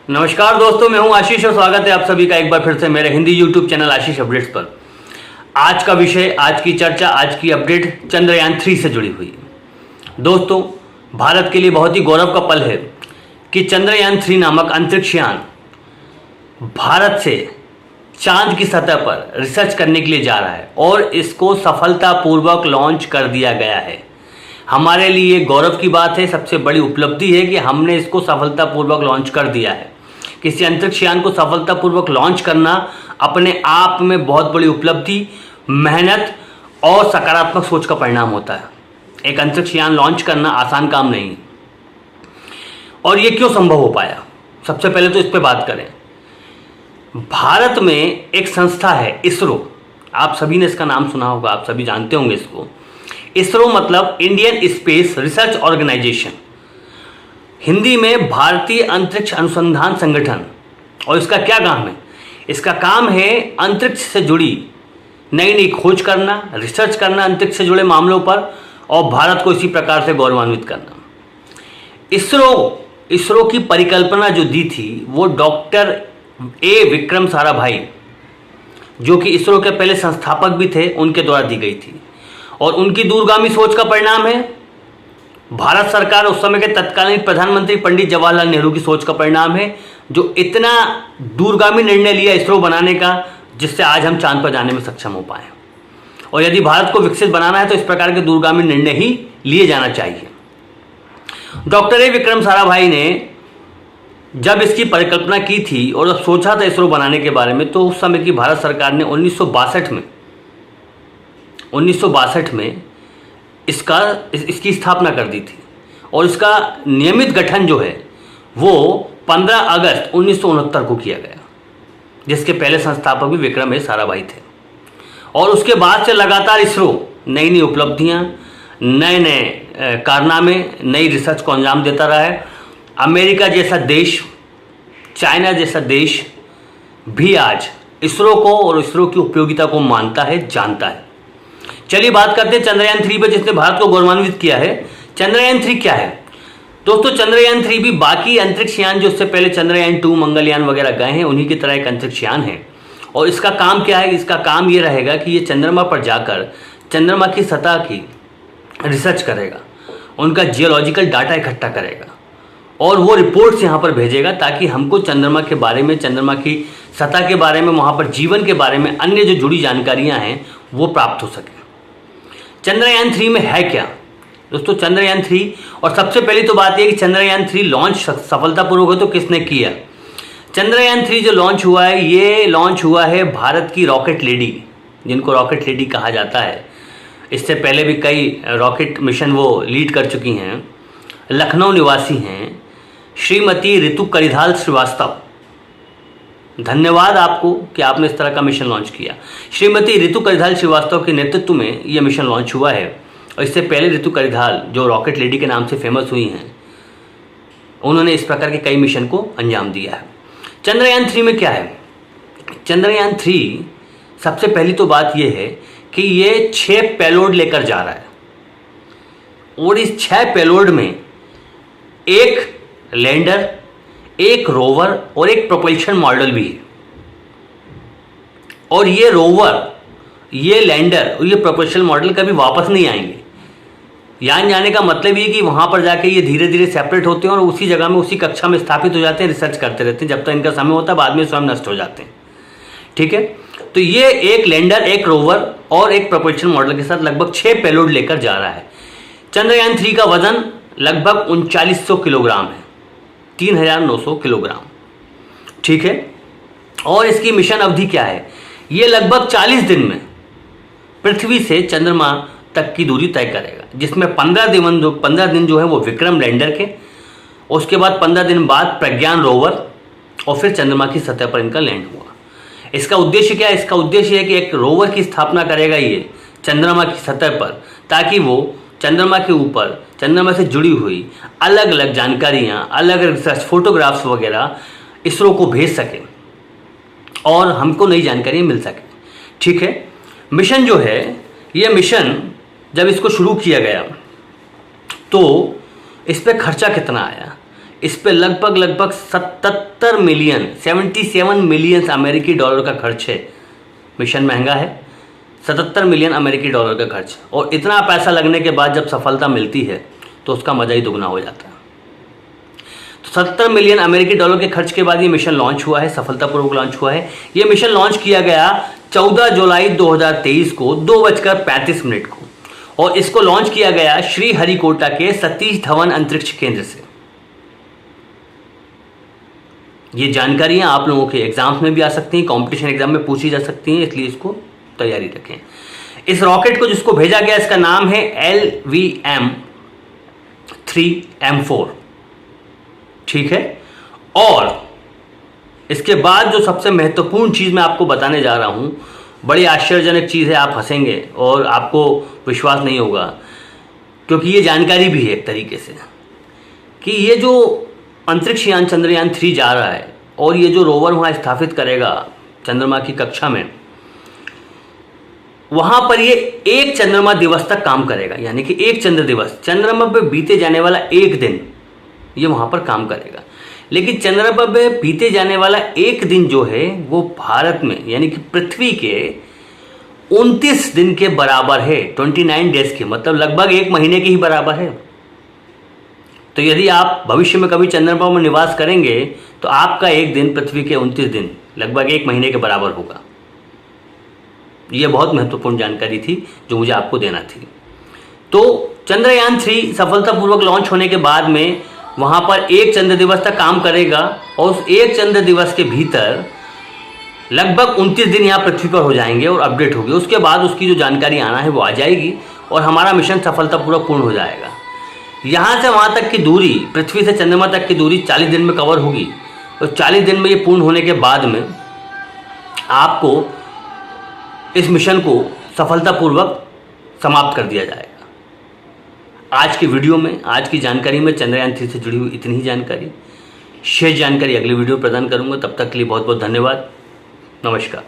नमस्कार दोस्तों, मैं हूं आशीष और स्वागत है आप सभी का एक बार फिर से मेरे हिंदी यूट्यूब चैनल आशीष अपडेट्स पर। आज का विषय, आज की चर्चा, आज की अपडेट चंद्रयान 3 से जुड़ी हुई है। दोस्तों, भारत के लिए बहुत ही गौरव का पल है कि चंद्रयान 3 नामक अंतरिक्ष यान भारत से चांद की सतह पर रिसर्च करने के लिए जा रहा है और इसको सफलतापूर्वक लॉन्च कर दिया गया है। हमारे लिए गौरव की बात है, सबसे बड़ी उपलब्धि है कि हमने इसको सफलतापूर्वक लॉन्च कर दिया है। किसी अंतरिक्ष यान को सफलतापूर्वक लॉन्च करना अपने आप में बहुत बड़ी उपलब्धि, मेहनत और सकारात्मक सोच का परिणाम होता है। एक अंतरिक्ष यान लॉन्च करना आसान काम नहीं है। और ये क्यों संभव हो पाया, सबसे पहले तो इस पर बात करें। भारत में एक संस्था है इसरो, आप सभी ने इसका नाम सुना होगा, आप सभी जानते होंगे इसको। इसरो मतलब Indian space research organisation, Hindi में भारतीय अंतरिक्ष अनुसंधान संगठन। और इसका क्या काम है? इसका काम है अंतरिक्ष से जुड़ी नई नई खोज करना, रिसर्च करना अंतरिक्ष से जुड़े मामलों पर, और भारत को इसी प्रकार से गौरवान्वित करना। इसरो की परिकल्पना जो दी थी वो डॉक्टर ए विक्रम साराभाई, जो कि इसरो के पहले संस्थापक भी थे, उनके द्वारा दी गई थी। और उनकी दूरगामी सोच का परिणाम है भारत सरकार, उस समय के तत्कालीन प्रधानमंत्री पंडित जवाहरलाल नेहरू की सोच का परिणाम है, जो इतना दूरगामी निर्णय लिया इसरो बनाने का, जिससे आज हम चांद पर जाने में सक्षम हो पाए। और यदि भारत को विकसित बनाना है तो इस प्रकार के दूरगामी निर्णय ही लिए जाना चाहिए। डॉक्टर ए विक्रम साराभाई ने जब इसकी परिकल्पना की थी और जब सोचा था इसरो बनाने के बारे में, तो उस समय की भारत सरकार ने 1962 में इसकी स्थापना कर दी थी। और इसका नियमित गठन जो है वो 15 अगस्त 1969 को किया गया, जिसके पहले संस्थापक भी विक्रम ए साराभाई थे। और उसके बाद से लगातार इसरो नई नई उपलब्धियां, नए नए कारनामे, नई रिसर्च को अंजाम देता रहा है। अमेरिका जैसा देश, चाइना जैसा देश भी आज इसरो को और इसरो की उपयोगिता को मानता है, जानता है। चलिए बात करते हैं चंद्रयान 3 पर, जिसने भारत को गौरवान्वित किया है। चंद्रयान 3 क्या है दोस्तों? चंद्रयान 3 भी बाकी अंतरिक्ष यान जो उससे पहले चंद्रयान 2, मंगलयान वगैरह गए हैं, उन्हीं की तरह एक अंतरिक्ष यान है। और इसका काम क्या है? इसका काम ये रहेगा कि ये चंद्रमा पर जाकर चंद्रमा की सतह की रिसर्च करेगा, उनका जियोलॉजिकल डाटा इकट्ठा करेगा और वो रिपोर्ट्स यहाँ पर भेजेगा, ताकि हमको चंद्रमा के बारे में, चंद्रमा की सतह के बारे में, वहाँ पर जीवन के बारे में अन्य जो जुड़ी जानकारियाँ हैं वो प्राप्त हो सके। चंद्रयान 3 में है क्या दोस्तों? चंद्रयान 3, और सबसे पहली तो बात यह कि चंद्रयान 3 लॉन्च सफलतापूर्वक है तो किसने किया? चंद्रयान 3 जो लॉन्च हुआ है, ये लॉन्च हुआ है भारत की रॉकेट लेडी, जिनको रॉकेट लेडी कहा जाता है। इससे पहले भी कई रॉकेट मिशन वो लीड कर चुकी हैं। लखनऊ निवासी हैं श्रीमती ऋतु करिधाल श्रीवास्तव। धन्यवाद आपको कि आपने इस तरह का मिशन लॉन्च किया। श्रीमती ऋतु करिधाल श्रीवास्तव के नेतृत्व में यह मिशन लॉन्च हुआ है। और इससे पहले ऋतु करिधाल, जो रॉकेट लेडी के नाम से फेमस हुई हैं, उन्होंने इस प्रकार के कई मिशन को अंजाम दिया है। चंद्रयान 3 में क्या है? चंद्रयान 3 सबसे पहली तो बात यह है कि ये 6 पेलोड लेकर जा रहा है। और इस 6 पेलोड में एक लैंडर, एक रोवर और एक प्रोपल्शन मॉडल भी है। और ये रोवर, ये लैंडर और ये प्रोपल्शन मॉडल कभी वापस नहीं आएंगे। यान जाने का मतलब ये कि वहाँ पर जाके ये धीरे धीरे सेपरेट होते हैं और उसी जगह में, उसी कक्षा में स्थापित हो जाते हैं, रिसर्च करते रहते हैं जब तक इनका समय होता है, बाद में स्वयं नष्ट हो जाते हैं। ठीक है, तो ये एक लैंडर, एक रोवर और एक प्रोपल्शन मॉडल के साथ लगभग 6 पेलोड लेकर जा रहा है। चंद्रयान 3 का वजन लगभग 3900 किलोग्राम है, 3900 किलोग्राम। ठीक है, और इसकी मिशन अवधि क्या है? ये लगभग 40 दिन में पृथ्वी से चंद्रमा तक की दूरी तय करेगा, जिसमें 15 दिन जो है वो विक्रम लैंडर के, उसके बाद 15 दिन बाद प्रज्ञान रोवर, और फिर चंद्रमा की सतह पर इनका लैंड हुआ। इसका उद्देश्य क्या है? इसका उद्देश्य है कि एक रोवर की स्थापना करेगा ये चंद्रमा की सतह पर, ताकि वो चंद्रमा के ऊपर, चंद्रमा से जुड़ी हुई अलग अलग जानकारियाँ, अलग अलग रिसर्च, फोटोग्राफ्स वगैरह इसरो को भेज सके और हमको नई जानकारियाँ मिल सके। ठीक है, मिशन जो है, ये मिशन जब इसको शुरू किया गया तो इस पर खर्चा कितना आया? इस पे लगभग 77 मिलियन 77 मिलियन अमेरिकी डॉलर का खर्च है। मिशन महंगा है, 77 मिलियन अमेरिकी डॉलर का खर्च, और इतना पैसा लगने के बाद जब सफलता मिलती है तो उसका मज़ा ही दुगना हो जाता है। तो 70 मिलियन अमेरिकी डॉलर के खर्च के बाद ये मिशन लॉन्च हुआ है, सफलतापूर्वक लॉन्च हुआ है। ये मिशन लॉन्च किया गया 14 जुलाई 2023 को 2:35 को, और इसको लॉन्च किया गया श्रीहरिकोटा के सतीश धवन अंतरिक्ष केंद्र से। ये जानकारियां आप लोगों के एग्जाम्स में भी आ सकती हैं, कंपटीशन एग्जाम में पूछी जा सकती हैं, इसलिए इसको तैयारी रखें। इस रॉकेट को जिसको भेजा गया, इसका नाम है LVM-3M4, ठीक है। और इसके बाद जो सबसे महत्वपूर्ण चीज़ मैं आपको बताने जा रहा हूं, बड़ी आश्चर्यजनक चीज़ है, आप हंसेंगे और आपको विश्वास नहीं होगा, क्योंकि ये जानकारी भी है एक तरीके से, कि ये जो अंतरिक्ष यान चंद्रयान 3 जा रहा है और ये जो रोवर वहाँ स्थापित करेगा चंद्रमा की कक्षा में, वहाँ पर ये एक चंद्रमा दिवस तक काम करेगा, यानी कि एक चंद्र दिवस, चंद्रमा पर बीते जाने वाला एक दिन ये वहाँ पर काम करेगा। लेकिन चंद्रमा पर बीते जाने वाला एक दिन जो है वो भारत में, यानी कि पृथ्वी के 29 दिन के बराबर है, 29 डेज के, मतलब लगभग एक महीने के ही बराबर है। तो यदि आप भविष्य में कभी चंद्रमा में निवास करेंगे तो आपका एक दिन पृथ्वी के 29 दिन लगभग एक महीने के बराबर होगा। यह बहुत महत्वपूर्ण जानकारी थी जो मुझे आपको देना थी। तो चंद्रयान 3 सफलतापूर्वक लॉन्च होने के बाद में वहाँ पर एक चंद्र दिवस तक काम करेगा, और उस एक चंद्र दिवस के भीतर लगभग 29 दिन यहाँ पृथ्वी पर हो जाएंगे और अपडेट होगी। उसके बाद उसकी जो जानकारी आना है वो आ जाएगी और हमारा मिशन सफलतापूर्वक पूर्ण हो जाएगा। यहाँ से वहाँ तक की दूरी, पृथ्वी से चंद्रमा तक की दूरी 40 दिन में कवर होगी, और 40 दिन में ये पूर्ण होने के बाद में आपको इस मिशन को सफलतापूर्वक समाप्त कर दिया जाएगा। आज की वीडियो में, आज की जानकारी में चंद्रयान 3 से जुड़ी हुई इतनी ही जानकारी। शेष जानकारी अगली वीडियो प्रदान करूंगा। तब तक के लिए बहुत बहुत धन्यवाद। नमस्कार।